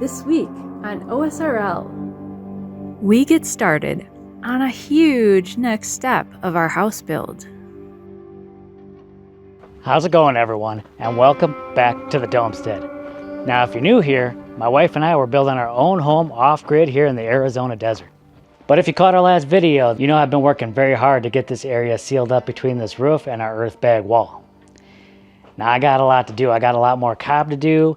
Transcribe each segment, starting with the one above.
This week on OSRL, we get started on a huge next step of our house build. How's it going, everyone, and welcome back to the Domestead. Now, if you're new here, my wife and I were building our own home off-grid here in the Arizona desert. But if you caught our last video, you know I've been working very hard to get this area sealed up between this roof and our earth bag wall. Now, I got a lot to do. I got a lot more cob to do,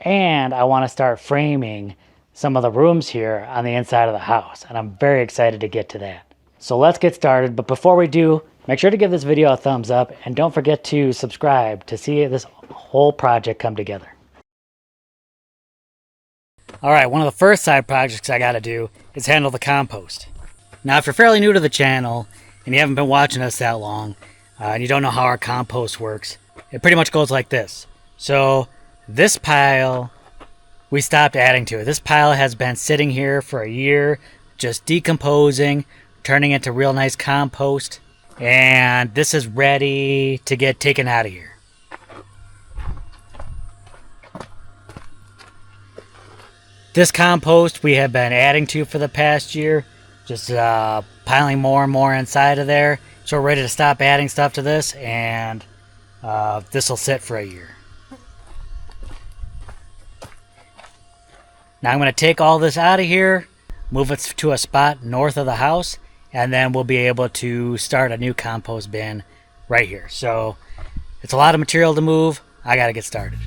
and I want to start framing some of the rooms here on the inside of the house, and I'm very excited to get to that. So let's get started, but before we do, make sure to give this video a thumbs up, and don't forget to subscribe to see this whole project come together. Alright, one of the first side projects I gotta do is handle the compost. Now, if you're fairly new to the channel, and you haven't been watching us that long, and you don't know how our compost works, it pretty much goes like this. So, this pile, we stopped adding to it. This pile has been sitting here for a year, just decomposing, turning into real nice compost, and this is ready to get taken out of here. This compost we have been adding to for the past year, just piling more and more inside of there. So we're ready to stop adding stuff to this, and this will sit for a year. Now I'm going to take all this out of here, move it to a spot north of the house, and then we'll be able to start a new compost bin right here. So it's a lot of material to move. I got to get started.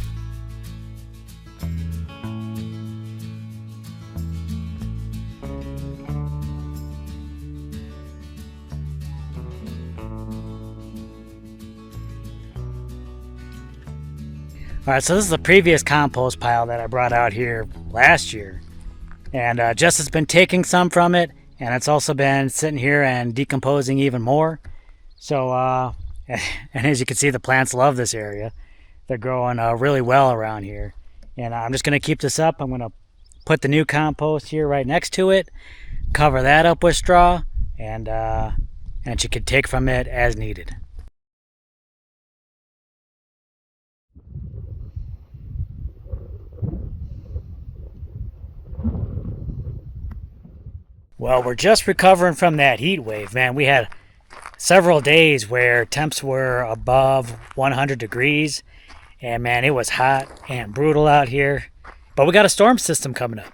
Alright, so this is the previous compost pile that I brought out here last year. And Jess has been taking some from it, and it's also been sitting here and decomposing even more. So, and as you can see, the plants love this area. They're growing really well around here. And I'm just going to keep this up. I'm going to put the new compost here right next to it, cover that up with straw, and you can take from it as needed. Well, we're just recovering from that heat wave, man. We had several days where temps were above 100 degrees, and man, it was hot and brutal out here. But we got a storm system coming up,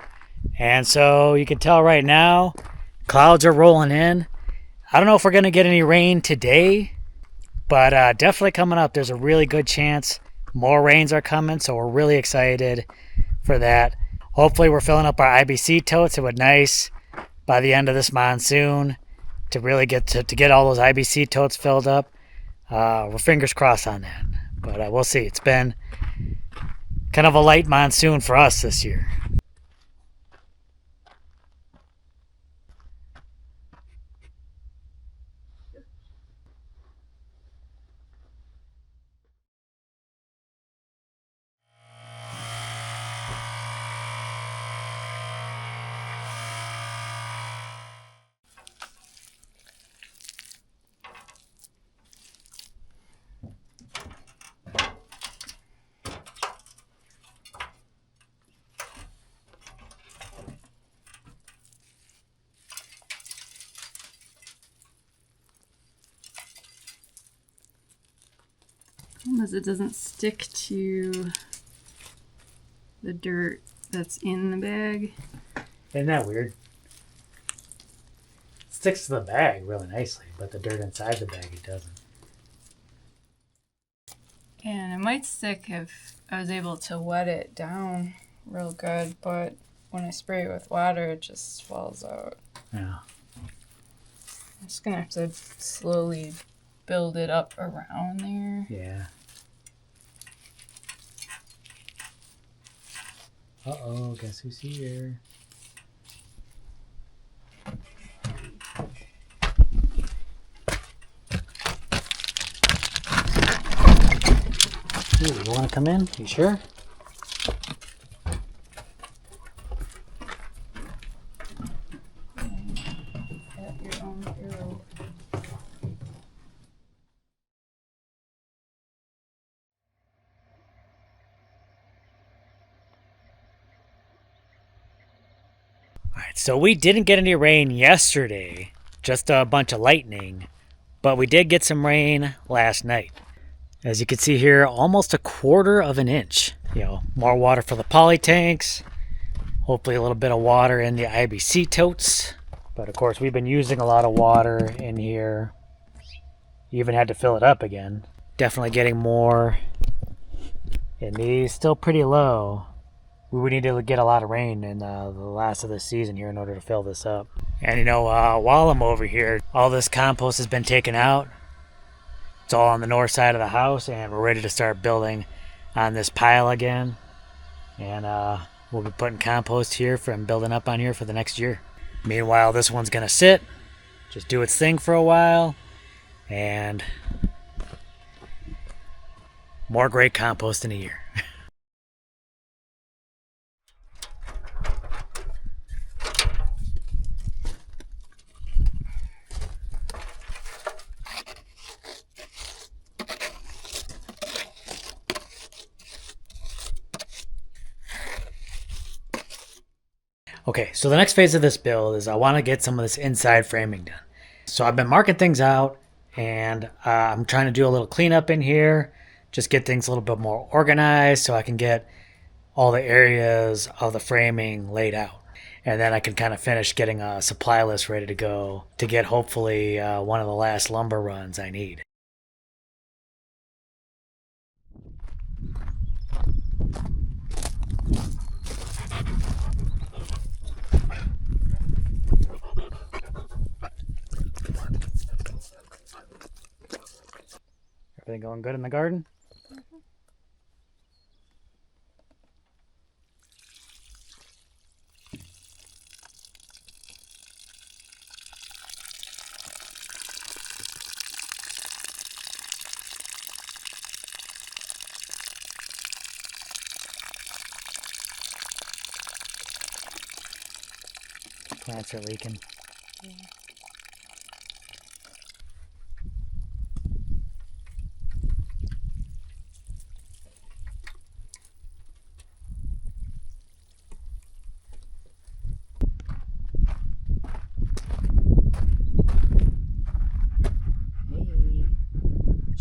and so you can tell right now, clouds are rolling in. I don't know if we're going to get any rain today, but definitely coming up, there's a really good chance more rains are coming, so we're really excited for that. Hopefully we're filling up our IBC totes with nice by the end of this monsoon to really get to get all those IBC totes filled up. We're fingers crossed on that, but we'll see. It's been kind of a light monsoon for us this year. as it doesn't stick to the dirt that's in the bag. Isn't that weird? It sticks to the bag really nicely, but the dirt inside the bag, it doesn't. And it might stick if I was able to wet it down real good, but when I spray it with water, it just falls out. Yeah. I'm just gonna have to slowly build it up around there. Yeah. Uh-oh, guess who's here? Ooh, you want to come in? You sure? At your own arrow. Alright, so we didn't get any rain yesterday, just a bunch of lightning, but we did get some rain last night. As you can see here, almost 1/4 of an inch. More water for the poly tanks, hopefully a little bit of water in the IBC totes. But of course, we've been using a lot of water in here. Even had to fill it up again. Definitely getting more in these. Still pretty low. We would need to get a lot of rain in the last of the season here in order to fill this up. And while I'm over here, all this compost has been taken out. It's all on the north side of the house, and we're ready to start building on this pile again. And we'll be putting compost here from building up on here for the next year. Meanwhile, this one's gonna sit, just do its thing for a while, and more great compost in a year. Okay, so the next phase of this build is I want to get some of this inside framing done. So I've been marking things out, and I'm trying to do a little cleanup in here, just get things a little bit more organized so I can get all the areas of the framing laid out. And then I can kind of finish getting a supply list ready to go to get hopefully one of the last lumber runs I need. Everything going good in the garden? Mm-hmm. Plants are leaking. Yeah.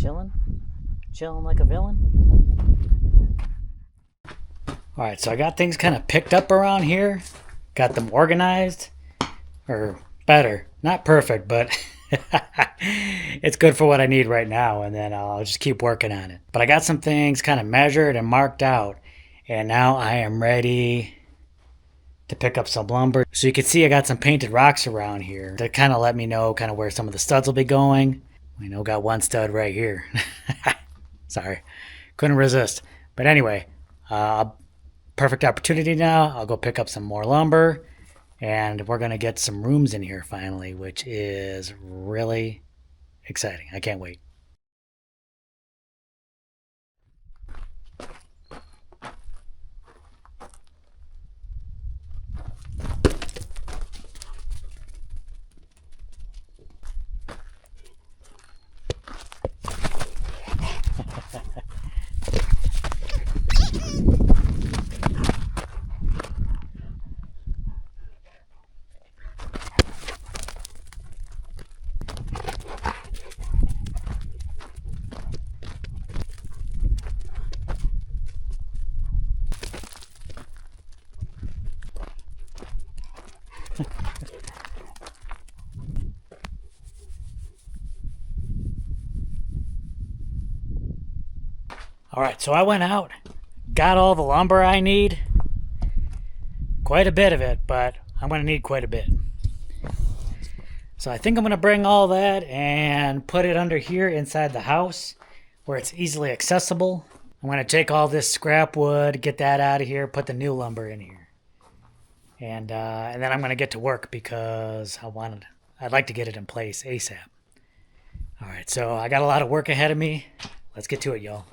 Hey, chilling like a villain. All right, so I got things kind of picked up around here, got them organized, or better, not perfect, but it's good for what I need right now, and then I'll just keep working on it. But I got some things kind of measured and marked out, and now I am ready to pick up some lumber. So you can see I got some painted rocks around here to kind of let me know kind of where some of the studs will be going. We know got one stud right here. Sorry, couldn't resist. But anyway, perfect opportunity now. I'll go pick up some more lumber, and we're gonna get some rooms in here finally, which is really exciting. I can't wait. All right, so I went out, got all the lumber I need. Quite a bit of it, but I'm going to need quite a bit. So I think I'm going to bring all that and put it under here inside the house where it's easily accessible. I'm going to take all this scrap wood, get that out of here, put the new lumber in here. And then I'm going to get to work because I'd like to get it in place ASAP. All right, so I got a lot of work ahead of me. Let's get to it, y'all.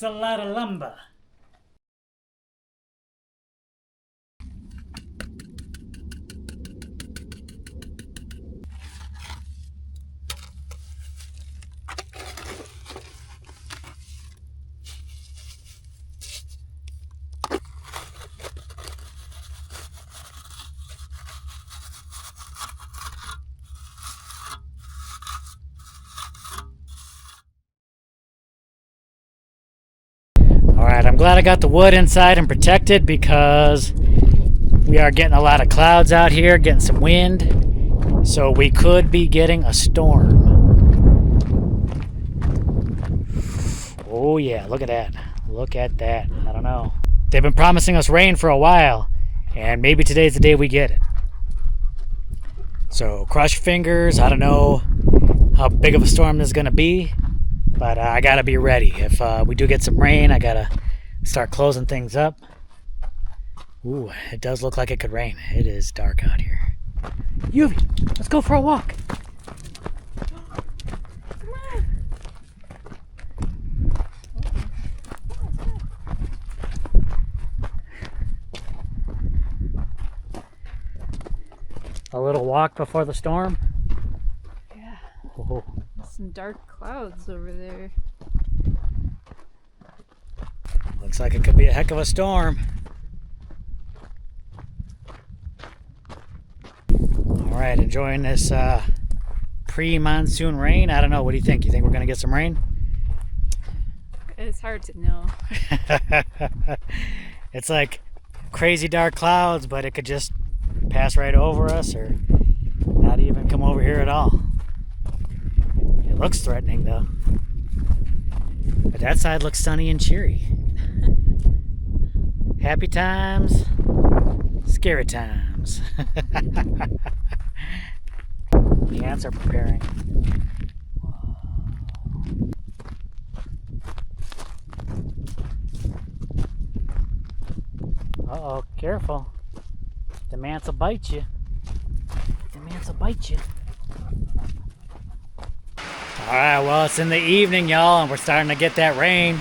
That's a lot of lumber. Alright, I'm glad I got the wood inside and protected because we are getting a lot of clouds out here, getting some wind, so we could be getting a storm. Oh yeah, look at that. Look at that. I don't know. They've been promising us rain for a while, and maybe today's the day we get it. So cross your fingers. I don't know how big of a storm this is going to be, but I got to be ready. If we do get some rain, I got to start closing things up. Ooh, it does look like it could rain. It is dark out here. Yuvi, let's go for a walk. A little walk before the storm. Yeah. Oh. Some dark clouds over there. Looks like it could be a heck of a storm. All right, enjoying this pre-monsoon rain. I don't know. What do you think? You think we're going to get some rain? It's hard to know. It's like crazy dark clouds, but it could just pass right over us or not even come over here at all. It looks threatening though. But that side looks sunny and cheery. Happy times, scary times. The ants are preparing. Uh-oh, careful. The ants will bite you. The ants will bite you. Alright, well, it's in the evening, y'all, and we're starting to get that rain.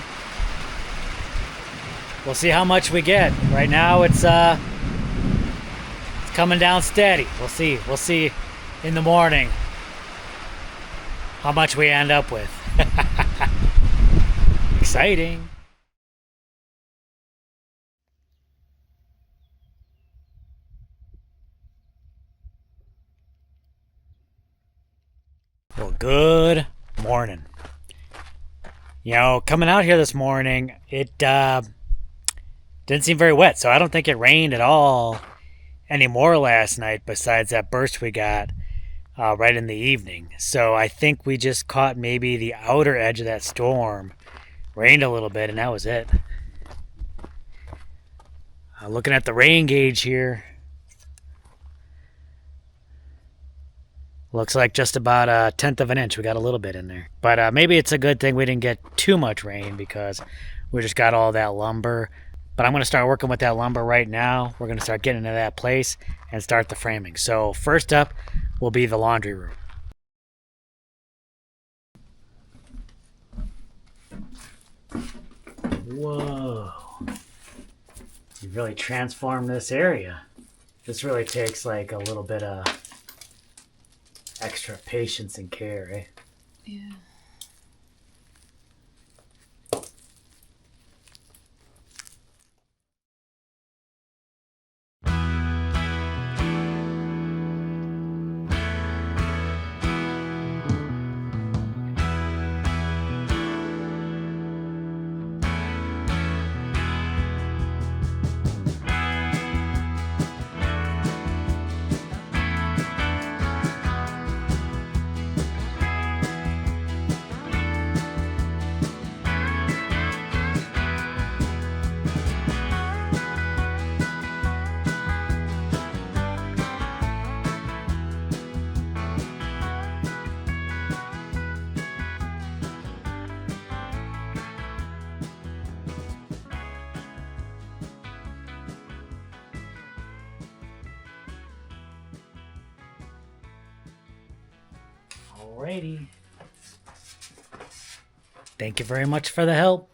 We'll see how much we get. Right now, it's coming down steady. We'll see. We'll see in the morning how much we end up with. Exciting. Well, good morning. You know, coming out here this morning, it didn't seem very wet, so I don't think it rained at all anymore last night besides that burst we got right in the evening. So I think we just caught maybe the outer edge of that storm. Rained a little bit, and that was it. Looking at the rain gauge here, looks like just about 1/10 of an inch. We got a little bit in there. But maybe it's a good thing we didn't get too much rain because we just got all that lumber. But I'm going to start working with that lumber right now. We're going to start getting into that place and start the framing. So first up will be the laundry room. Whoa. You really transformed this area. This really takes like a little bit of extra patience and care, eh? Yeah. Alrighty. Thank you very much for the help.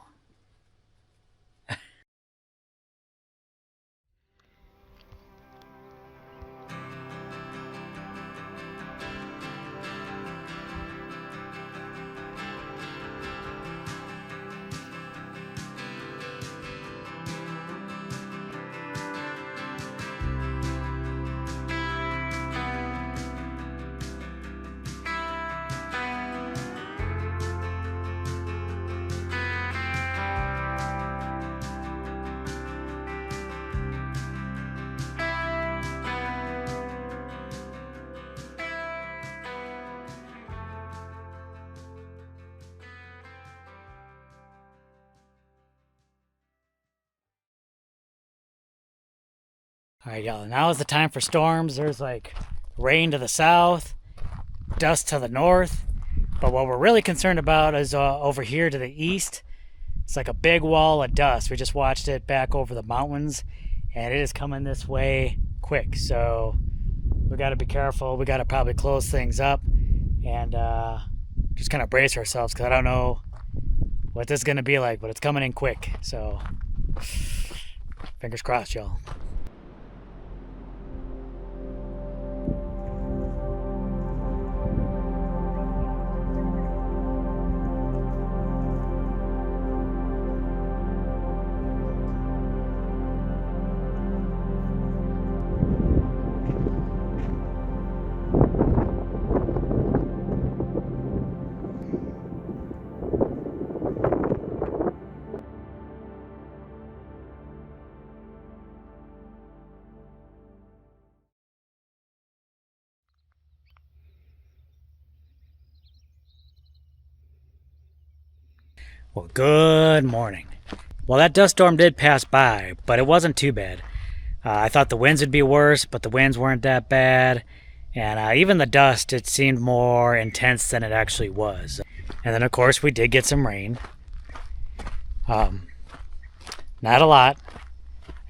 All right, y'all. Now is the time for storms. There's like rain to the south, dust to the north. But what we're really concerned about is over here to the east. It's like a big wall of dust. We just watched it back over the mountains, and it is coming this way quick. So we got to be careful. We got to probably close things up and just kind of brace ourselves, because I don't know what this is going to be like, but it's coming in quick. So fingers crossed, y'all. Well, good morning. Well, that dust storm did pass by, but it wasn't too bad. I thought the winds would be worse, but the winds weren't that bad. And even the dust, it seemed more intense than it actually was. And then, of course, we did get some rain. Not a lot.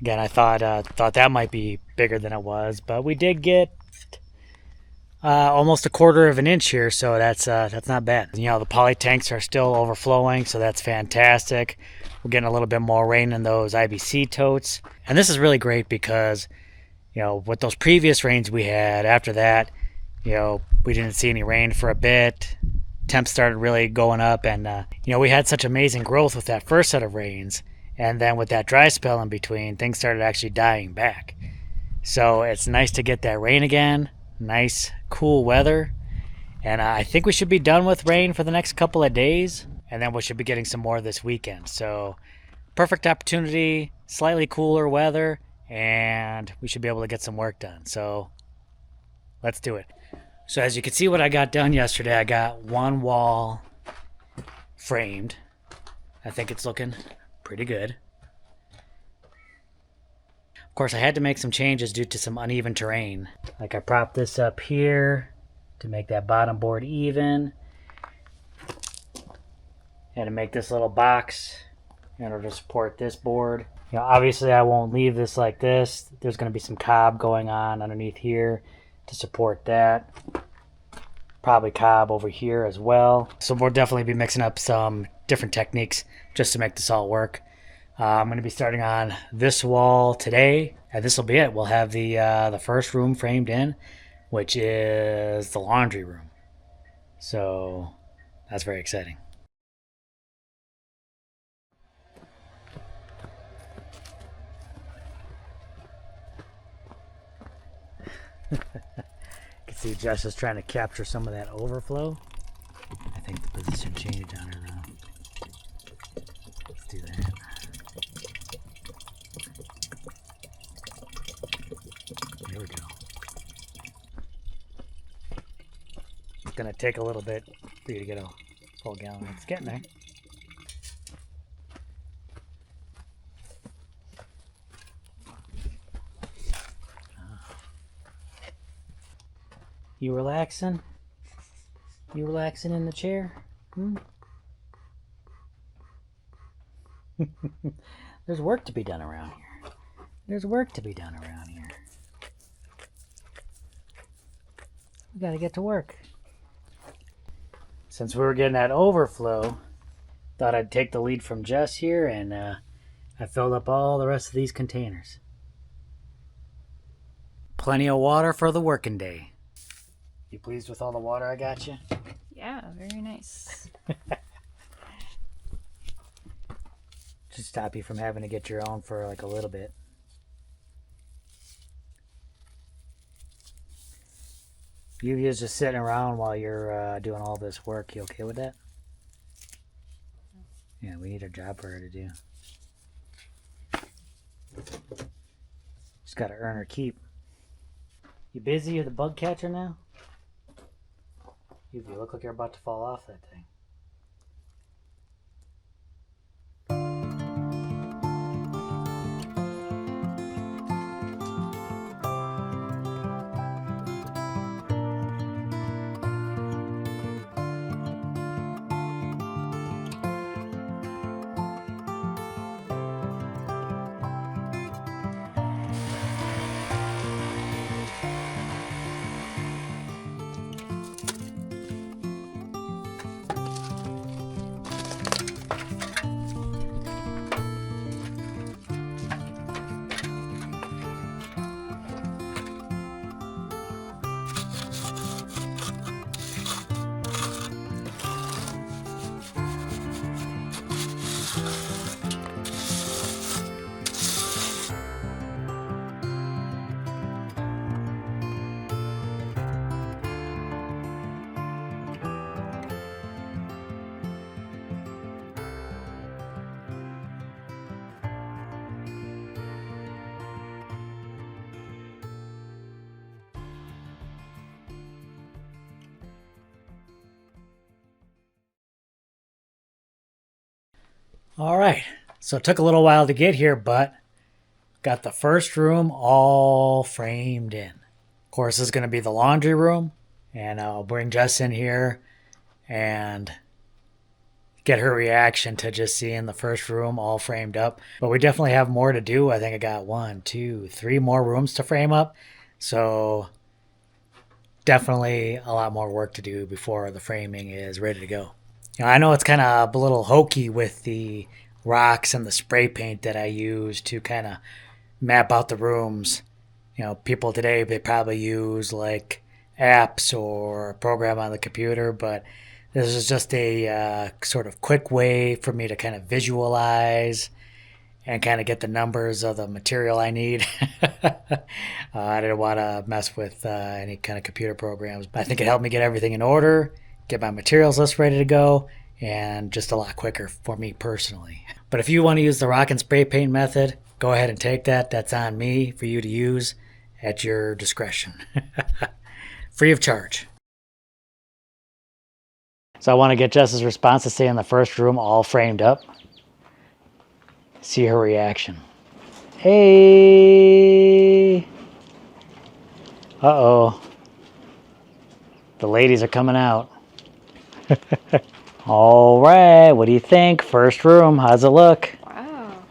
Again, I thought that might be bigger than it was, but we did get almost a quarter of an inch here, so that's not bad. You know, the poly tanks are still overflowing, so that's fantastic. We're getting a little bit more rain in those IBC totes, and this is really great because, you know, with those previous rains we had, after that, you know, we didn't see any rain for a bit. Temps started really going up, and you know, we had such amazing growth with that first set of rains, and then with that dry spell in between, things started actually dying back. So it's nice to get that rain again. Nice cool weather, and I think we should be done with rain for the next couple of days, and then we should be getting some more this weekend. So perfect opportunity, slightly cooler weather, and we should be able to get some work done. So let's do it. So as you can see what I got done yesterday, I got one wall framed. I think it's looking pretty good. Of course, I had to make some changes due to some uneven terrain. Like I propped this up here to make that bottom board even. Had to make this little box in order to support this board. You know, obviously I won't leave this like this. There's going to be some cob going on underneath here to support that. Probably cob over here as well. So we'll definitely be mixing up some different techniques just to make this all work. I'm going to be starting on this wall today, and this will be it. We'll have the first room framed in, which is the laundry room. So that's very exciting. You can see Jess is trying to capture some of that overflow. I think the position changed on her though. Let's do that. There we go. It's gonna take a little bit for you to get a full gallon. It's getting there. You relaxing? You relaxing in the chair? There's work to be done around here. There's work to be done around here. We gotta get to work. Since we were getting that overflow, thought I'd take the lead from Jess here, and I filled up all the rest of these containers. Plenty of water for the working day. You pleased with all the water I got you? Yeah, very nice. Should stop you from having to get your own for like a little bit. You just sitting around while you're doing all this work. You okay with that? Yeah, we need a job for her to do. Just gotta earn her keep. You busy with the bug catcher now? You look like you're about to fall off that thing. All right, so it took a little while to get here, but got the first room all framed in. Of course, this is going to be the laundry room, and I'll bring Jess in here and get her reaction to just seeing the first room all framed up. But we definitely have more to do. I think I got 1, 2, 3 more rooms to frame up. So definitely a lot more work to do before the framing is ready to go. I know it's kind of a little hokey with the rocks and the spray paint that I use to kind of map out the rooms. People today, they probably use like apps or a program on the computer, but this is just a sort of quick way for me to kind of visualize and kind of get the numbers of the material I need. I didn't want to mess with any kind of computer programs, but I think it helped me get everything in order, get my materials list ready to go, and just a lot quicker for me personally. But if you want to use the rock and spray paint method, go ahead and take that. That's on me for you to use at your discretion. Free of charge. So I want to get Jess's response to seeing the first room all framed up. See her reaction. Hey! Uh-oh. The ladies are coming out. All right, what do you think? First room, how's it look? Wow.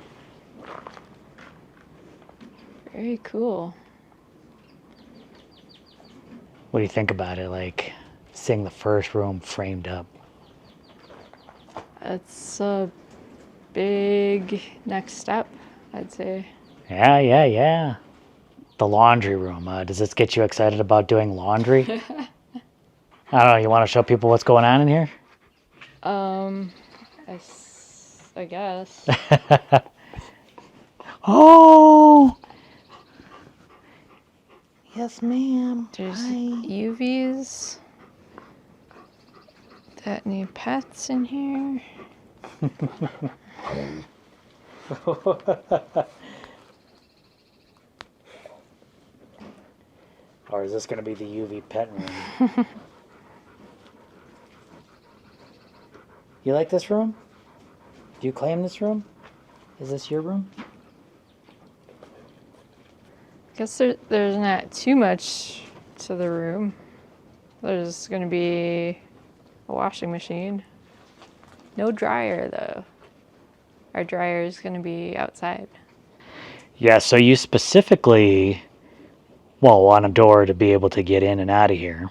Very cool. What do you think about it, like seeing the first room framed up? It's a big next step, I'd say. Yeah. The laundry room. Does this get you excited about doing laundry? I don't know, you want to show people what's going on in here? I guess. Oh! Yes, ma'am. There's Hi. UVs that need pets in here. Or is this going to be the UV pet room? You like this room? Do you claim this room? Is this your room? I guess there's not too much to the room. There's going to be a washing machine. No dryer, though. Our dryer is going to be outside. Yeah, so you specifically, want a door to be able to get in and out of here,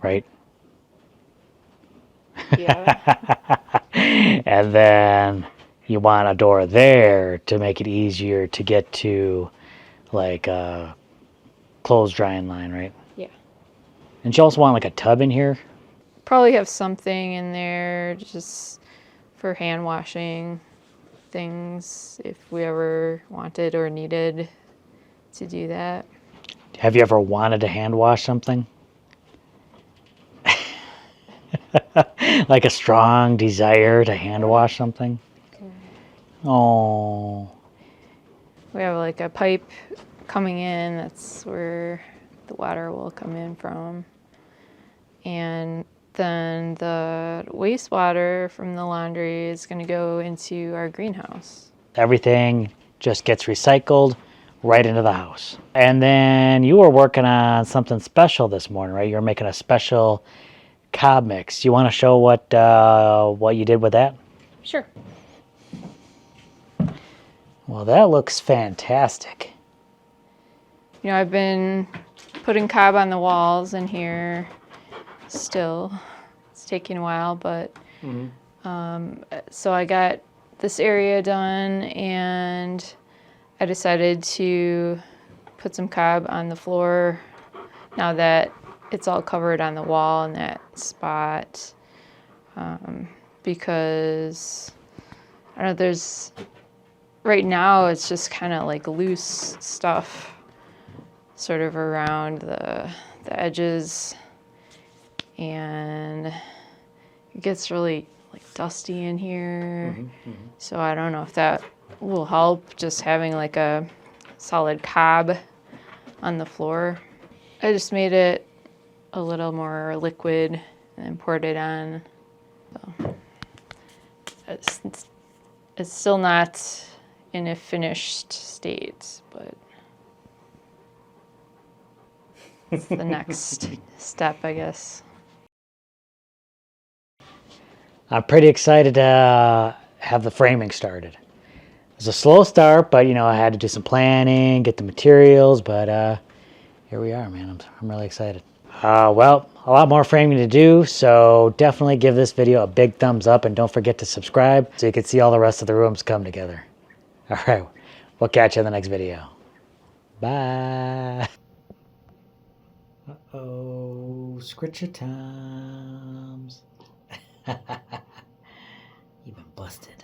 right? Yeah. And then you want a door there to make it easier to get to, like, a clothes drying line, right? Yeah. And you also want, like, a tub in here? Probably have something in there just for hand washing things if we ever wanted or needed to do that. Have you ever wanted to hand wash something? Like a strong desire to hand wash something? Okay. Oh. We have like a pipe coming in, that's where the water will come in from. And then the wastewater from the laundry is going to go into our greenhouse. Everything just gets recycled right into the house. And then you were working on something special this morning, right? You were making a special cob mix. You want to show what you did with that? Sure. Well, that looks fantastic. I've been putting cob on the walls in here still. It's taking a while, but so I got this area done and I decided to put some cob on the floor now that it's all covered on the wall in that spot, because I don't know, right now it's just kind of like loose stuff sort of around the edges, and it gets really like dusty in here. So I don't know if that will help, just having like a solid cob on the floor. I just made it a little more liquid and poured it on. So it's it's still not in a finished state, but it's the next step, I guess. I'm pretty excited to have the framing started. It was a slow start, but you know, I had to do some planning, get the materials, but here we are, man. I'm really excited. Well, a lot more framing to do, so definitely give this video a big thumbs up and don't forget to subscribe so you can see all the rest of the rooms come together. All right, we'll catch you in the next video. Bye. Uh-oh, Scritcher times. You've been busted.